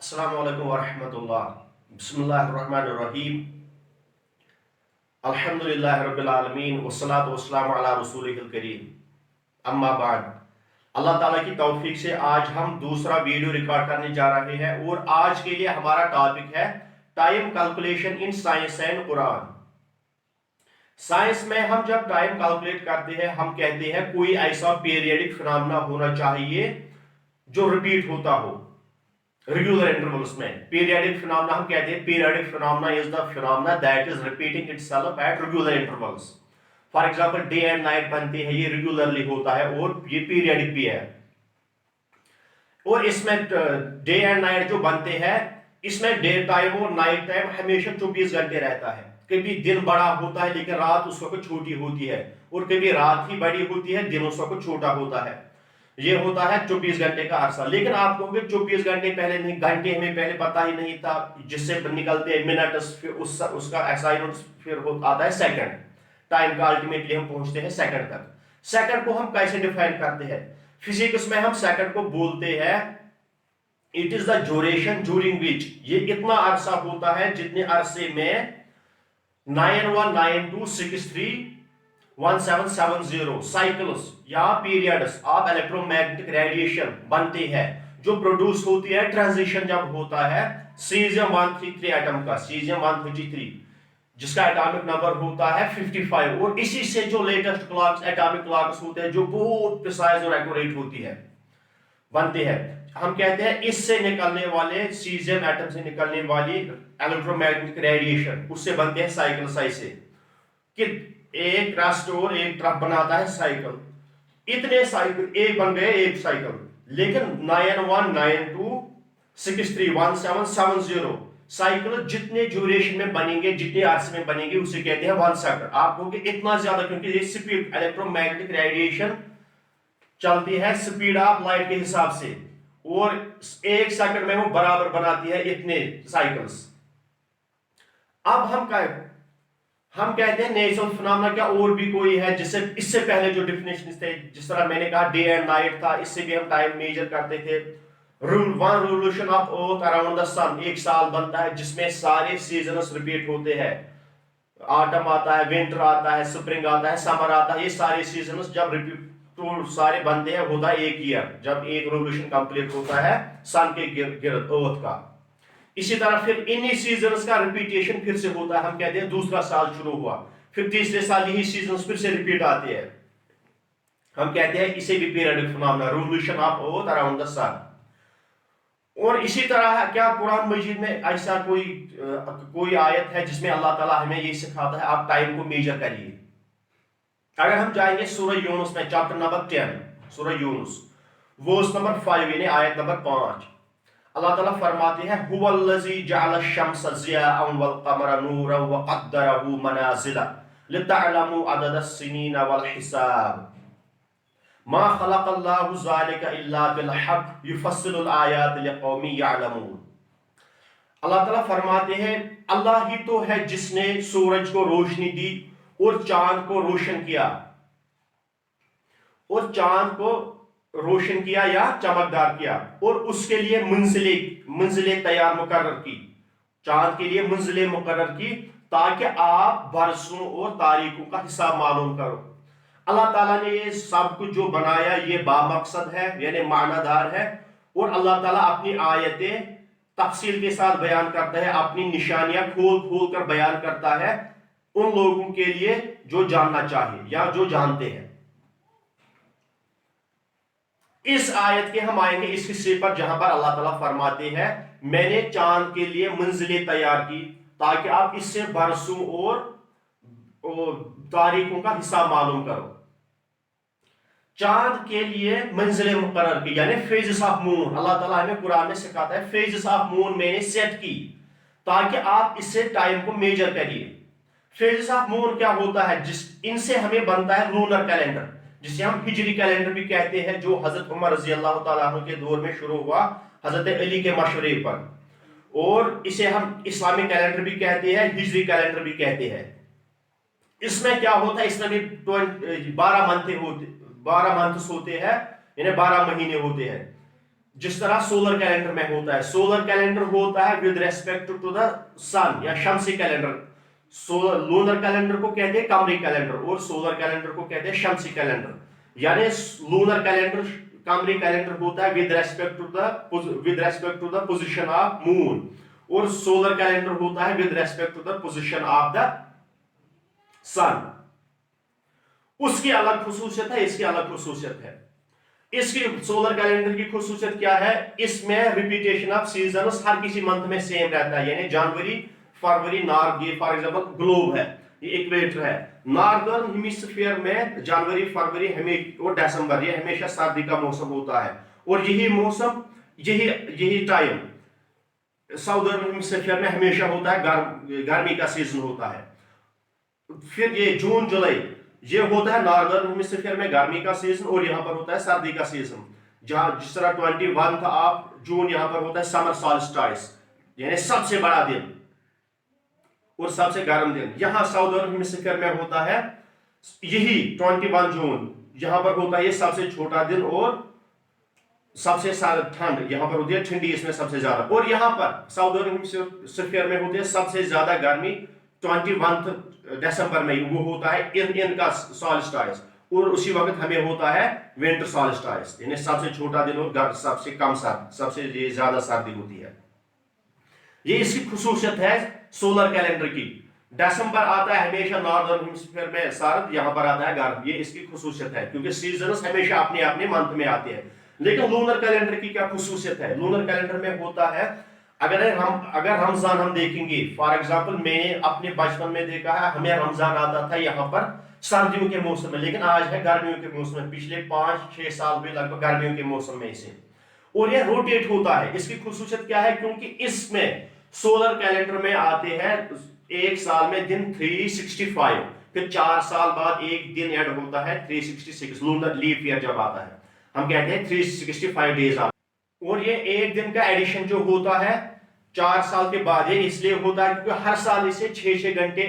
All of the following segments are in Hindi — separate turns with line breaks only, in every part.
अस्सलामुअलैकुम वरहमतुल्लाह। बिस्मिल्लाहिर्रहमानिर्रहीम। अल्हम्दुलिल्लाहि रब्बिल आलमीन वस्सलातु वस्सलामु अला रसूलिहिल करीम। अम्मा बाद। अल्लाह ताला की तौफीक से आज हम दूसरा वीडियो रिकॉर्ड करने जा रहे हैं और आज के लिए हमारा टॉपिक है time calculation in science and Quran. Science में हम जब टाइम कैलकुलेट करते हैं हम कहते हैं कोई ऐसा पीरियडिक फिनोमेना होना चाहिए जो रिपीट होता हो रेगुलर इंटरवल्स में। पीरियडिक फिनोमेना हम कहते हैं periodic phenomena is the phenomena that is repeating itself at regular intervals. For example day and night बनते हैं, ये रेगुलरली होता है और ये पीरियडिक भी है। और इसमें डे एंड नाइट जो बनते हैं इसमें डे टाइम और नाइट टाइम हमेशा 24 घंटे रहता है। कभी दिन बड़ा होता है लेकिन रात उस वक्त छोटी होती है, और कभी रात ही बड़ी होती है दिन उस वक्त छोटा होता है। ये होता है 24 घंटे का अरसा। लेकिन आप कहोगे 24 घंटे पहले नहीं, घंटे हमें पहले पता ही नहीं था, जिससे निकलते हैं मिनट, फिर उसका ऐसा फिर आता है सेकंड। टाइम का अल्टीमेटली हम पहुंचते हैं सेकंड तक। सेकंड को हम कैसे डिफाइन करते हैं? फिजिक्स में हम सेकंड को बोलते हैं it is the duration during which, ये इतना अरसा होता है जितने अरसे में 9192631770 साइकिल्स या पीरियड्स ऑफ इलेक्ट्रोमैग्नेटिक रेडिएशन बनते हैं, जो प्रोड्यूस होती है ट्रांजिशन जब होता है सीजियम 133 एटम का, सीजियम 133, जिसका एटॉमिक नंबर होता है 55। और इसी से जो लेटेस्ट क्लॉक्स, एटॉमिक क्लॉक्स होते हैं जो बहुत प्रिसाइज और एक्यूरेट होती है, बनते हैं। हम कहते हैं इससे निकलने वाले सीजियम एटम से निकलने वाली इलेक्ट्रोमैग्नेटिक रेडिएशन, उससे बनते हैं साइकिल्स। ऐसे कि एक क्रास्ट और एक ट्रफ बनाता है साइकिल, इतने साइकिल एक बन गए एक साइकिल। लेकिन 9192631770 साइकिल जितने ड्यूरेशन में बनेंगे, जितने अरसे में बनेंगे, उसे कहते हैं वन सेकंड। आप कहोगे इतना ज्यादा, क्योंकि ये स्पीड, इलेक्ट्रोमैग्नेटिक रेडिएशन चलती है स्पीड ऑफ लाइट के हिसाब से, और एक सेकंड में वो बराबर बनाती है इतने साइकिल्स। अब हम कहते हैं नेचुरल फिनोमेना क्या और भी कोई है जिससे, इससे पहले जो डेफिनेशन थे, जिस तरह मैंने कहा डे एंड नाइट था, इससे भी हम टाइम मेजर करते थे। One revolution of earth around the sun, एक साल बनता है जिसमें सारे सीजन्स रिपीट होते हैं। ऑटम आता है, विंटर आता है, स्प्रिंग आता है, समर आता है, ये सारे सीजन्स जब रिपीट तो सारे बनते हैं, होता है एक ईयर, जब एक रिवोल्यूशन कंप्लीट होता है सन के गिर्द अर्थ का। इसी तरह फिर इन्हीं सीजन्स का रिपीटेशन फिर से होता है। हम कहते हैं दूसरा साल शुरू हुआ, फिर तीसरे साल यही सीजन्स फिर से रिपीट आते हैं। हम कहते हैं इसे भी periodic phenomena, revolution of earth around the sun. और इसी तरह क्या कुरान मजीद में ऐसा कोई आयत है जिसमें अल्लाह ताला हमें ये सिखाता है आप टाइम को मेजर करिए? अगर हम जाएंगे सूरह यूनुस में, चैप्टर नंबर 10, सूरह यूनुस, वर्स नंबर 5 यानी आयत नंबर 5, अल्लाह ताला फरमाते हैं हुवल्लज़ी जअल शम्स ज़ियाअन वल क़मर नूरन व क़द्दरहु मनाज़िला लितअलमू अददस सिनीन वल हिसाब मा खलक़ल्लाहु ज़ालिका इल्ला बिल हक़ युफ़स्सिलुल आयाति लिक़ौमिन यअलमून। अल्लाह ताला फरमाते हैं अल्लाह ही तो है जिसने सूरज को रोशनी दी और चांद को रोशन किया, और चांद को रोशन किया या चमकदार किया, और उसके लिए मंजिलें तैयार मुकर्रर की, चांद के लिए मंजिलें मुकर्रर की, ताकि आप बरसों और तारीखों का हिसाब मालूम करो। अल्लाह ताला ने ये सब कुछ जो बनाया ये बामकसद है, यानी मानादार है, और अल्लाह ताला अपनी आयतें तफसील के साथ बयान करता है, अपनी निशानियां खोल खोल कर बयान करता है उन लोगों के लिए जो जानना चाहिए या जो जानते हैं। इस आयत के हम आएंगे इस हिस्से पर जहां पर अल्लाह ताला फरमाते हैं मैंने चांद के लिए मंजिलें तैयार की ताकि आप इससे बरसों और तारीखों का हिसाब मालूम करो। चांद के लिए मंजिलें मुकर्रर की यानी फेजेस ऑफ मून, अल्लाह ताला हमें कुरान में सिखाता है फेजेस ऑफ मून मैंने सेट की ताकि आप इससे टाइम को मेजर करिए। फेजेस ऑफ मून क्या होता है? इनसे हमें बनता है लूनर कैलेंडर, जिसे हम हिजरी कैलेंडर भी कहते हैं, जो हजरत उमर रजी अल्लाह तआला अन्हु के दौर में शुरू हुआ हजरत अली के मशवरे पर, और इसे हम इस्लामिक कैलेंडर भी कहते हैं, हिजरी कैलेंडर भी कहते हैं। इसमें क्या होता है, इसमें भी 12 मंथ्स होते हैं, यानी 12 महीने होते हैं, जिस तरह सोलर कैलेंडर में होता है। सोलर कैलेंडर होता है विद रेस्पेक्ट टू द सन या शमसी कैलेंडर। सोलर लूनर कैलेंडर को कहते हैं कमरी कैलेंडर और सोलर कैलेंडर को कहते हैं शमसी कैलेंडर। यानी लूनर कैलेंडर कमरी कैलेंडर होता है with respect to the position of moon और सोलर कैलेंडर होता है with respect to the position of the sun. उसकी अलग खुसूसियत है, इसकी अलग खुसूसियत है। इसकी सोलर कैलेंडर की खुसूसियत क्या है, इसमें रिपीटेशन ऑफ सीजन्स हर किसी मंथ में सेम रहता है। यानी जनवरी फरवरी नॉर्थ, ये फॉर एग्जांपल ग्लोब है, ये इक्वेटर है। नॉर्दर्न हेमिस्फीयर में जनवरी फरवरी और दिसंबर ये हमेशा सर्दी का मौसम होता है और यही मौसम यही टाइम साउदर्न हेमिस्फीयर में हमेशा होता है, गर्मी का सीजन होता है। फिर ये जून जुलाई ये होता है नॉर्दर्न हेमिस्फीयर में गर्मी का सीजन और यहाँ पर होता है सर्दी का सीजन। जहां जिस तरह 21 ऑफ जून यहाँ पर होता है समर सॉल्स्टिस यानी सबसे बड़ा दिन और सबसे गर्म दिन। यहाँ साउदर्न हेमिस्फीयर में होता है यही 21 जून, यहाँ पर होता है ये सबसे छोटा दिन और सबसे ठंड यहाँ पर होती है, ठंडी इसमें सबसे ज्यादा। और यहाँ पर साउदर्न हेमिस्फीयर में होती है सबसे ज्यादा गर्मी 21 दिसंबर में, वो होता है इनका सॉल्स्टिस और उसी वक्त हमें होता है विंटर सॉल्स्टिस यानी सबसे छोटा दिन और सबसे कम सर्द, सबसे ज्यादा सर्दी होती है। ये इसकी खुसूसियत है सोलर कैलेंडर की। दिसंबर आता है हमेशा नॉर्दर्न हेमिस्फीयर में सर्द, यहाँ पर आता है गर्म, ये इसकी खुसूसियत है क्योंकि सीजन्स हमेशा अपने अपने मंथ में आते हैं। लेकिन लूनर कैलेंडर की क्या खुसूसियत है, लूनर कैलेंडर में होता है अगर रमजान हम देखेंगे, फॉर एग्जांपल मैंने अपने बचपन में देखा है, हमें रमजान आता था यहाँ पर सर्दियों के मौसम में, लेकिन आज है गर्मियों के मौसम में। पिछले 5-6 साल में लगभग गर्मियों के मौसम में इसे, और यह रोटेट होता है। इसकी खुसूसियत क्या है, क्योंकि इसमें सोलर कैलेंडर में आते हैं एक साल में दिन 365, फिर 4 साल बाद एक दिन ऐड होता है 366, लूनर लीप ईयर जब आता है हम कहते हैं 365 डेज आता है। और ये एक दिन का एडिशन जो होता है 4 साल के बाद, ये इसलिए होता है क्योंकि हर साल इसे 6-6 घंटे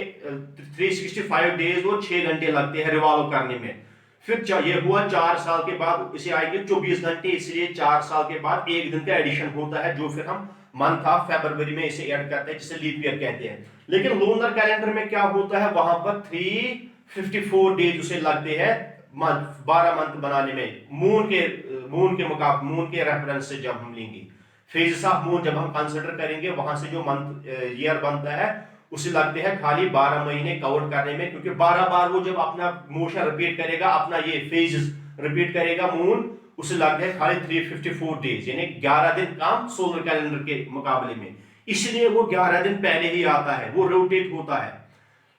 365 डेज और 6 घंटे लगते हैं रिवॉल्व करने में। फिर ये हुआ 4 साल के बाद इसे आएंगे 24 घंटे, इसलिए 4 साल के बाद एक दिन का एडिशन होता है जो फिर हम मंथ ऑफ फरवरी में इसे ऐड करते हैं, जिसे लीप ईयर कहते हैं। लेकिन लूनर कैलेंडर में क्या होता है, वहां पर 354 डेज उसे लगते हैं 12 मंथ बनाने में। मून के रेफरेंस से जब हम लेंगे फेजेस ऑफ मून, जब हम कंसिडर करेंगे वहां से जो मंथ ईयर बनता है उसे लगते हैं खाली 12 महीने काउंट करने में, क्योंकि 12 बार वो जब अपना मोशन रिपीट करेगा, अपना ये फेजेस रिपीट करेगा मून, उसे लगते हैं खाली 354 डेज यानी 11 दिन कम सोलर कैलेंडर के मुकाबले में। इसलिए वो 11 दिन पहले ही आता है, वो रोटेट होता है।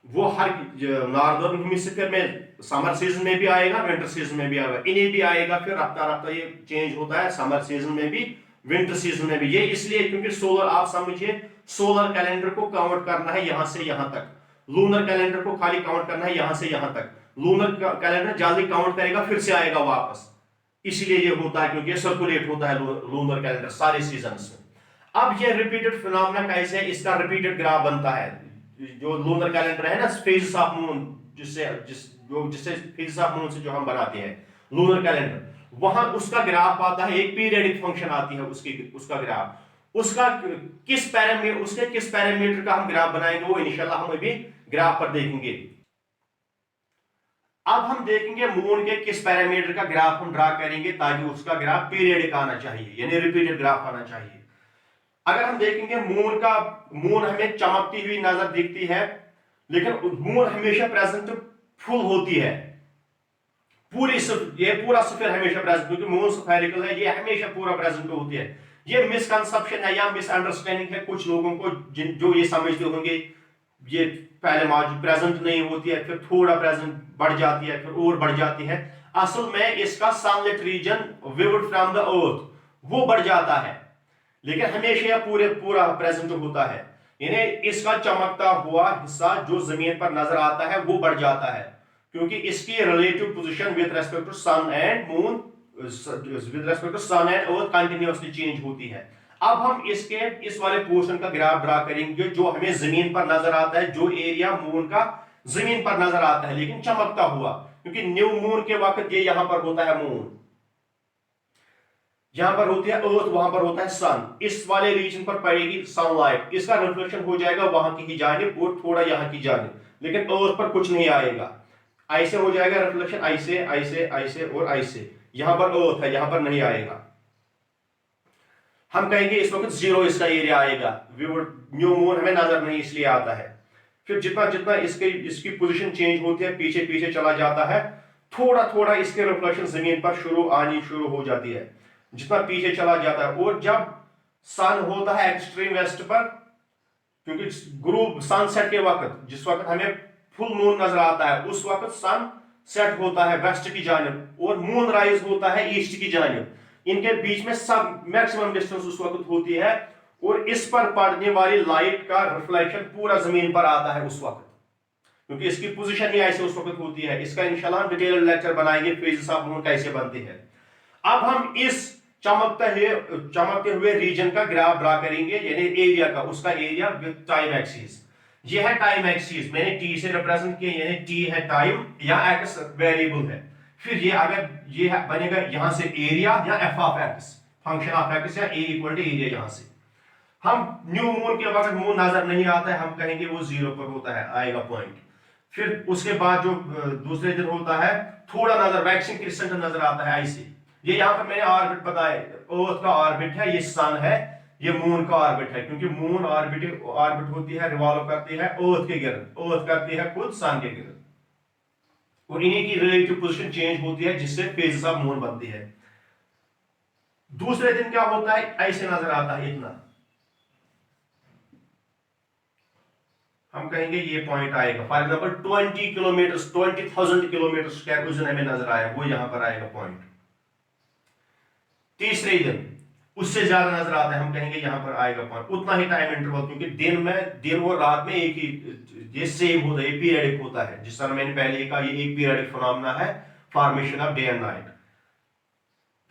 वो हर नॉर्दर्न हेमिस्फीयर में समर सीजन में भी आएगा, विंटर सीजन में भी आएगा, इन्हें भी आएगा, फिर रफ्ता रफ्ता ये चेंज होता है समर सीजन में भी विंटर सीजन में भी। ये इसलिए क्योंकि सोलर, आप समझिए सोलर कैलेंडर को काउंट करना है यहां से यहां तक, लूनर कैलेंडर को खाली काउंट करना है यहां से यहां तक। लूनर कैलेंडर जल्दी काउंट करेगा फिर से आएगा वापस, इसलिए ये होता है क्योंकि सर्कुलेट होता है लूनर कैलेंडर सारे सीजन्स में। अब ये रिपीटेड फिनोमेना कैसे है, इसका रिपीटेड ग्राफ बनता है। जो लूनर कैलेंडर है ना, फेजेस ऑफ मून, जिससे फेजेस ऑफ मून से जो हम बनाते हैं लूनर कैलेंडर, वहां उसका ग्राफ आता है, एक पीरियडिक फंक्शन आती है उसका ग्राफ। उसके किस पैरामीटर का हम ग्राफ बनाएंगे वो इंशाल्लाह हम अभी ग्राफ पर देखेंगे। अब हम देखेंगे मून के किस पैरामीटर का ग्राफ हम ड्रा करेंगे ताकि उसका ग्राफ पीरियडिक आना चाहिए यानी रिपीटेड ग्राफ आना चाहिए। अगर हम देखेंगे मून हमें चमकती हुई नजर दिखती है, लेकिन मून हमेशा प्रेजेंट फुल होती है, ये पूरा स्फीयर हमेशा प्रेजेंट, क्योंकि मून स्फेरिकल है, ये हमेशा पूरा प्रेजेंट होती है। ये मिसकंसेप्शन है या मिसअंडरस्टैंडिंग है कुछ लोगों को, जो ये समझते होंगे ये पहले मौजूद प्रेजेंट नहीं होती है, फिर थोड़ा प्रेजेंट बढ़ जाती है, फिर और बढ़ जाती है। असल में इसका sunlight reason viewed from the earth वो बढ़ जाता है, लेकिन हमेशा पूरा प्रेजेंट होता है। यानी इसका चमकता हुआ हिस्सा जो जमीन पर नजर आता है वो बढ़ जाता है, क्योंकि इसकी relative position with respect to sun and moon, with respect to sun and earth continuously change होती है। अब हम इस वाले पोर्शन का ग्राफ ड्रा करेंगे जो हमें जमीन पर नजर आता है, जो एरिया मून का जमीन पर नजर आता है लेकिन चमकता हुआ, क्योंकि न्यू मून के वक्त ये यहां पर होता है मून। यहाँ पर होती है अर्थ, वहां पर होता है सन, इस वाले रीजन पर पड़ेगी सनलाइट, इसका रिफ्लेक्शन हो जाएगा वहां की ही जानिब और थोड़ा यहाँ की जानिब, लेकिन अर्थ पर कुछ नहीं आएगा। ऐसे हो जाएगा रिफ्लेक्शन, ऐसे ऐसे ऐसे और ऐसे, यहाँ पर अर्थ है, यहाँ पर नहीं आएगा। हम कहेंगे इस वक्त जीरो इसका एरिया आएगा, न्यू मून हमें नजर नहीं इसलिए आता है। फिर जितना जितना इसकी पोजीशन चेंज होती है, पीछे पीछे चला जाता है, थोड़ा थोड़ा इसके रिफ्लेक्शन जमीन पर आनी शुरू हो जाती है, जितना पीछे चला जाता है। और जब सन होता है एक्सट्रीम वेस्ट पर, क्योंकि ग्रुप सनसेट के वक्त, जिस वक्त हमें फुल मून नजर आता है, उस वक्त सन सेट होता है वेस्ट की जानिब और मून राइज होता है ईस्ट की जानिब। इनके बीच में सब मैक्सिमम डिस्टेंस उस वक्त होती है, और इस पर पड़ने वाली लाइट का रिफ्लेक्शन पूरा जमीन पर आता है उस वक्त, क्योंकि इसकी पोजीशन ही ऐसे उस वक्त होती है। इसका इंशाल्लाह हम डिटेल लेक्चर बनाएंगे, फेजेस ऑफ मून कैसे बनते हैं। अब हम इस चमकते हुए रीजन का ग्राफ ड्रा करेंगे, यानी एरिया का, उसका एरिया विद टाइम एक्सिस। ये है टाइम एक्सिस, मैंने टी से रिप्रेजेंट किया, यानी टी है टाइम या एक्स वेरिएबल है। फिर ये अगर ये बनेगा यहां से एरिया या F of x, function of x, या ए इक्वल टू एरिया। यहां से हम न्यू मून के वक्त मून नजर नहीं आता है, हम कहेंगे वो जीरो पर होता है, आएगा पॉइंट। फिर उसके बाद जो दूसरे दिन होता है, थोड़ा नजर वैक्सिंग क्रिस्टेंट नजर आता है ऐसे। ये यहाँ पर मैंने ऑर्बिट बताया, अर्थ का ऑर्बिट है, ये सन है, ये मून का ऑर्बिट है, क्योंकि मून ऑर्बिट होती है, रिवॉल्व करती है अर्थ के गिर्द, अर्थ करती है खुद सन के गिर्द, और इन्हीं की रिलेटिव पोजीशन चेंज होती है, जिससे फेजेस ऑफ मून बनती है। दूसरे दिन क्या होता है, ऐसे नजर आता है इतना, हम कहेंगे ये पॉइंट आएगा, for example 20 kilometre, 20,000 kilometre square उस दिन हमें नजर आया, वो यहां पर आएगा पॉइंट। तीसरे दिन उससे ज्यादा नजर आता है, हम कहेंगे यहां पर आएगा पॉइंट, उतना ही टाइम इंटरवल, क्योंकि दिन और रात में एक ही ये सेम होता है, पीरियडिक होता है। जिस तरह मैंने पहले कहा, ये एक पीरियडिक फिनोमेना है, formation of day and night.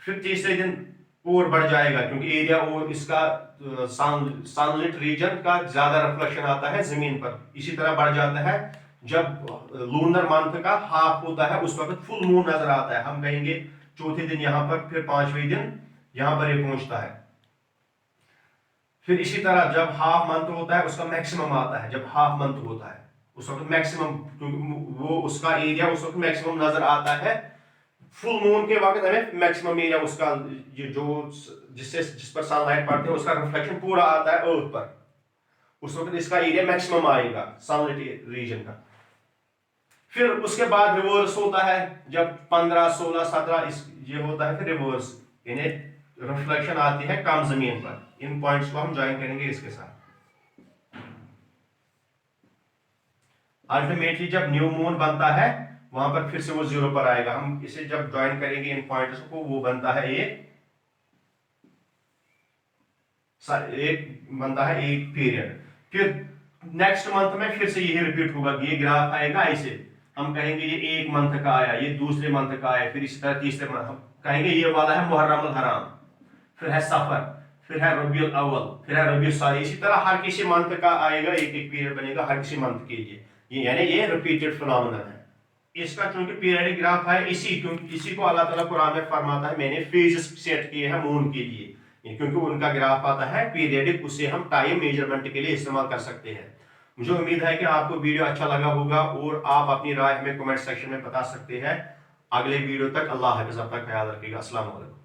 फिर तीसरे दिन और बढ़ जाएगा, क्योंकि एरिया और इसका सनलिट रीजन का ज्यादा रिफ्लेक्शन आता है जमीन पर, इसी तरह बढ़ जाता है। जब लूनर मंथ का हाफ होता है, उस वक्त फुल मून नजर आता है, हम कहेंगे चौथे दिन यहां पर, फिर पांचवें दिन यहां पर ये पहुंचता है। फिर इसी तरह जब हाफ मंथ होता है, उसका मैक्सिमम आता है, जब हाफ मंथ होता है उस वक्त मैक्सिमम, क्योंकि वो उसका एरिया उस वक्त मैक्सिमम नजर आता है। फुल मून के वक्त हमें मैक्सिमम एरिया उसका, ये जो जिस पर सनलाइट पड़ती है, उसका रिफ्लेक्शन पूरा आता है अर्थ पर, उस वक्त इसका एरिया मैक्सिमम आएगा सनलाइट रीजन का। फिर उसके बाद रिवर्स होता है, जब 15, 16, 17 ये होता है, फिर रिवर्स, यानी रिफ्लेक्शन आती है कम जमीन पर। इन पॉइंट्स को हम ज्वाइन करेंगे इसके साथ। अल्टीमेटली जब न्यू मून बनता है, वहां पर फिर से वो जीरो पर आएगा। हम इसे जब ज्वाइन करेंगे इन पॉइंट्स को, वो बनता है एक बनता है एक पीरियड। फिर नेक्स्ट मंथ में फिर से यही रिपीट होगा, ये ग्राफ आएगा ऐसे, हम कहेंगे ये एक मंथ का आया, ये दूसरे मंथ का आया, फिर इस तरह तीसरे मंथ, हम कहेंगे ये वाला है मुहर्रम अल हराम, फिर है सफर, फिर है रबीउल अव्वल, फिर है रबीउल सानी। इसी तरह हर किसी मंथ का आएगा, एक एक पीरियड बनेगा हर किसी मंथ के लिए। ये यानी ये रिपीटेड फिनोमेनन है। इसका चूंकि पीरियडिक ग्राफ है, क्योंकि इसी को अल्लाह ताला कुरान में फरमाता है, मैंने फेजेस सेट किए हैं मून के लिए, क्योंकि उनका ग्राफ आता है पीरियडिक, उससे हम टाइम मेजरमेंट के लिए इस्तेमाल कर सकते हैं। मुझे उम्मीद है कि आपको वीडियो अच्छा लगा होगा, और आप अपनी राय हमें कमेंट सेक्शन में बता सकते हैं। अगले वीडियो तक अल्लाह हाफिज़, अपना ख्याल रखिएगा। अस्सलाम वालेकुम।